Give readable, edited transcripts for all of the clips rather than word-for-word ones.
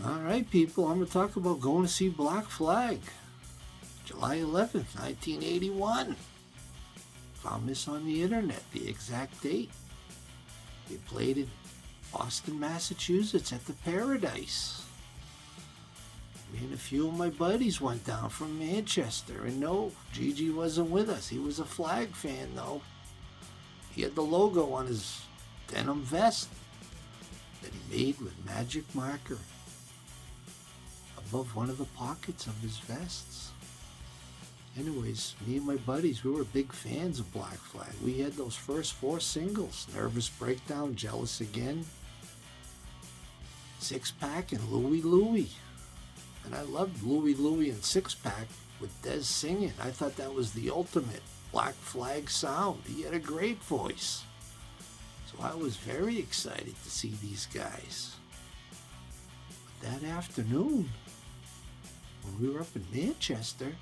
All right, people, I'm going to talk about going to see Black Flag, July 11th, 1981. Found this on the internet, the exact date. They played in Boston, Massachusetts at the Paradise. Me and a few of my buddies went down from Manchester, and no, Gigi wasn't with us. He was a Flag fan, though. He had the logo on his denim vest that he made with magic marker above one of the pockets of his vests. Anyways, me and my buddies, we were big fans of Black Flag. We had those first 4 singles, Nervous Breakdown, Jealous Again, Six Pack, and Louie Louie. And I loved Louie Louie and Six Pack with Dez singing. I thought that was the ultimate Black Flag sound. He had a great voice. So I was very excited to see these guys. But that afternoon, when we were up in Manchester,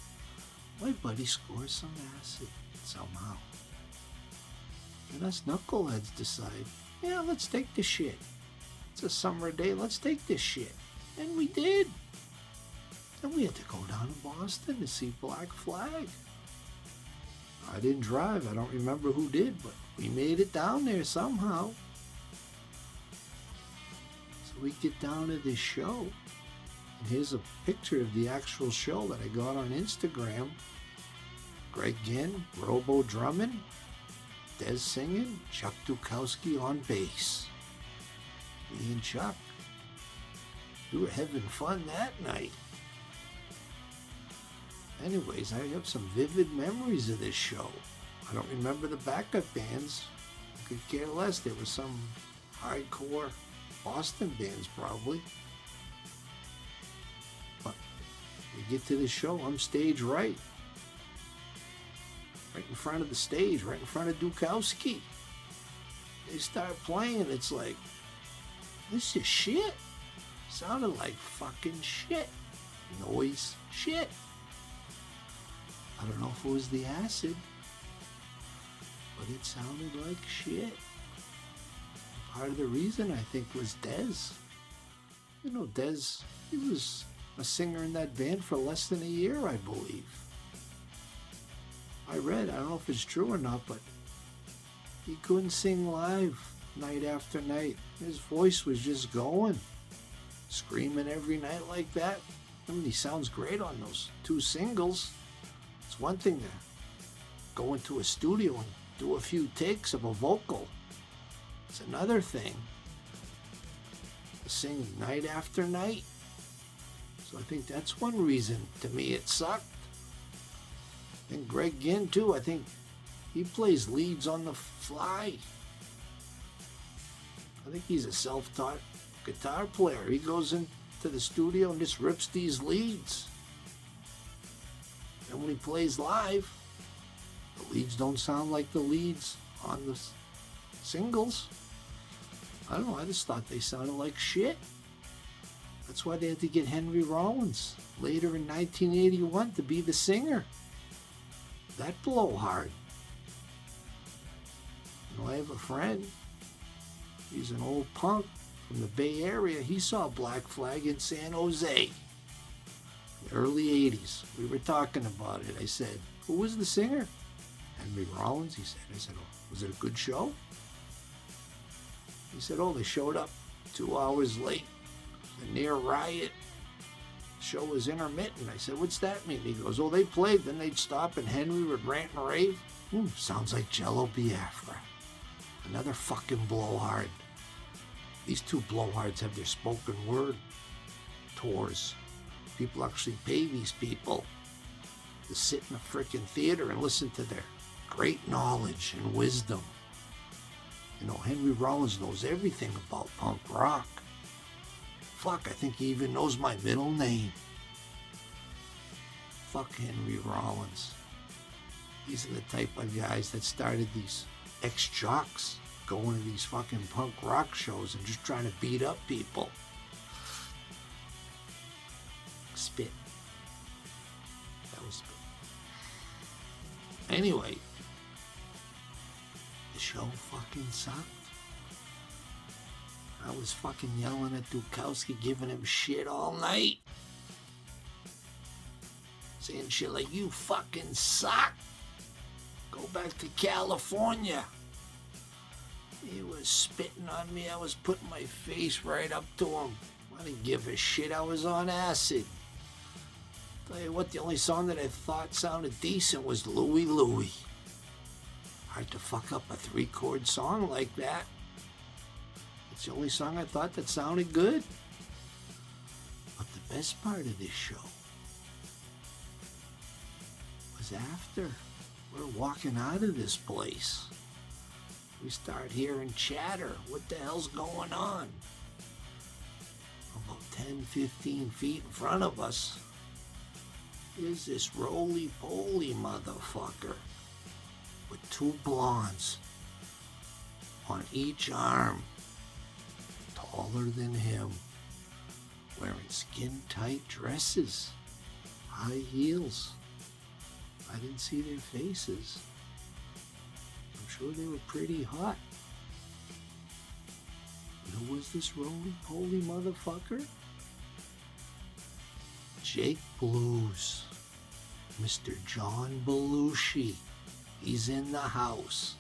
my buddy scored some acid somehow. And us knuckleheads decide, yeah, let's take the shit. It's a summer day, let's take this shit. And we did. And we had to go down to Boston to see Black Flag. I didn't drive, I don't remember who did, but we made it down there somehow. So we get down to this show. And here's a picture of the actual show that I got on Instagram. Greg Ginn, Robo drumming, Dez singing, Chuck Dukowski on bass. Me and Chuck, we were having fun that night. Anyways, I have some vivid memories of this show. I don't remember the backup bands. I could care less. There were some hardcore Boston bands probably. But we get to the show, I'm stage right. Right in front of the stage, right in front of Dukowski. They start playing, it's like, this is shit. Sounded like fucking shit. Noise shit. I don't know if it was the acid, but it sounded like shit. Part of the reason, I think, was Dez. You know, Dez, he was a singer in that band for less than a year, I believe. I read, I don't know if it's true or not, but he couldn't sing live night after night. His voice was just going, screaming every night like that. I mean, he sounds great on those 2 singles. It's one thing to go into a studio and do a few takes of a vocal. It's another thing to sing night after night. So I think that's one reason to me it sucked. And Greg Ginn too, I think he plays leads on the fly. I think he's a self-taught guitar player. He goes into the studio and just rips these leads. And when he plays live, the leads don't sound like the leads on the singles. I don't know, I just thought they sounded like shit. That's why they had to get Henry Rollins later in 1981 to be the singer. That blowhard. You know, I have a friend. He's an old punk from the Bay Area. He saw Black Flag in San Jose. The early 80s. We were talking about it. I said, who was the singer? Henry Rollins, he said. I said, oh, was it a good show? He said, oh, they showed up 2 hours late. A near riot. The show was intermittent. I said, what's that mean? He goes, oh, they played, then they'd stop and Henry would rant and rave. Sounds like Jello Biafra. Another fucking blowhard. These 2 blowhards have their spoken word tours. People actually pay these people to sit in a frickin' theater and listen to their great knowledge and wisdom. You know, Henry Rollins knows everything about punk rock. Fuck, I think he even knows my middle name. Fuck Henry Rollins. These are the type of guys that started these ex-jocks going to these fucking punk rock shows and just trying to beat up people. Spit. That was spit. Anyway, the show fucking sucked. I was fucking yelling at Dukowski, giving him shit all night. Saying shit like, you fucking suck. Go back to California. He was spitting on me. I was putting my face right up to him. I didn't give a shit. I was on acid. Tell you what, the only song that I thought sounded decent was Louie Louie. Hard to fuck up a 3-chord song like that. It's the only song I thought that sounded good. But the best part of this show was after we're walking out of this place. We start hearing chatter. What the hell's going on? About 10, 15 feet in front of us is this roly-poly motherfucker with 2 blondes on each arm, taller than him, wearing skin-tight dresses, high heels. I didn't see their faces. I'm sure they were pretty hot. And who was this roly-poly motherfucker? Jake Blues. Mr. John Belushi. He's in the house.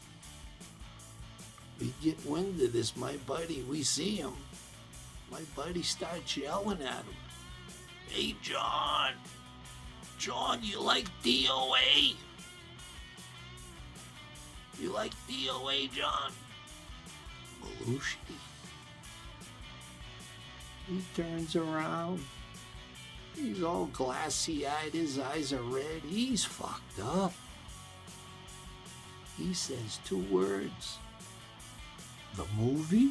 We get wind of this, my buddy. We see him. My buddy starts yelling at him. Hey, John. John, you like DOA? You like DOA, John? Belushi. He turns around. He's all glassy-eyed. His eyes are red. He's fucked up. He says 2 words. The movie?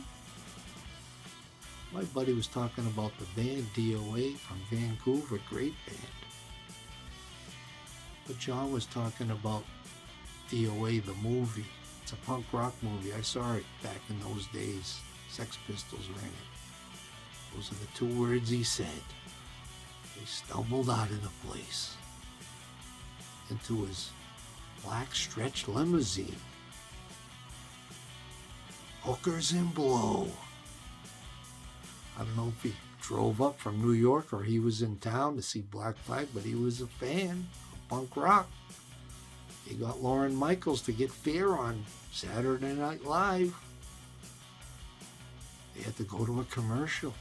My buddy was talking about the band DOA from Vancouver. Great band. But John was talking about DOA, the movie. It's a punk rock movie. I saw it back in those days. Sex Pistols were in it. Those are the 2 words he said. He stumbled out of the place into his black stretch limousine. Hookers and blow. I don't know if he drove up from New York or he was in town to see Black Flag, but he was a fan of punk rock. He got Lorne Michaels to get Fear on Saturday Night Live. They had to go to a commercial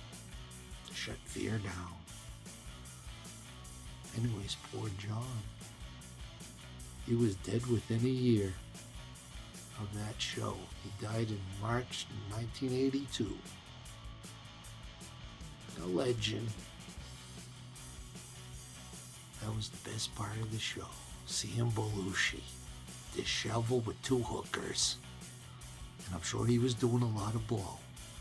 to shut Fear down. Anyways, poor John. He was dead within a year of that show. He died in March 1982. A legend. That was the best part of the show. Seeing Belushi, disheveled with 2 hookers. And I'm sure he was doing a lot of blow.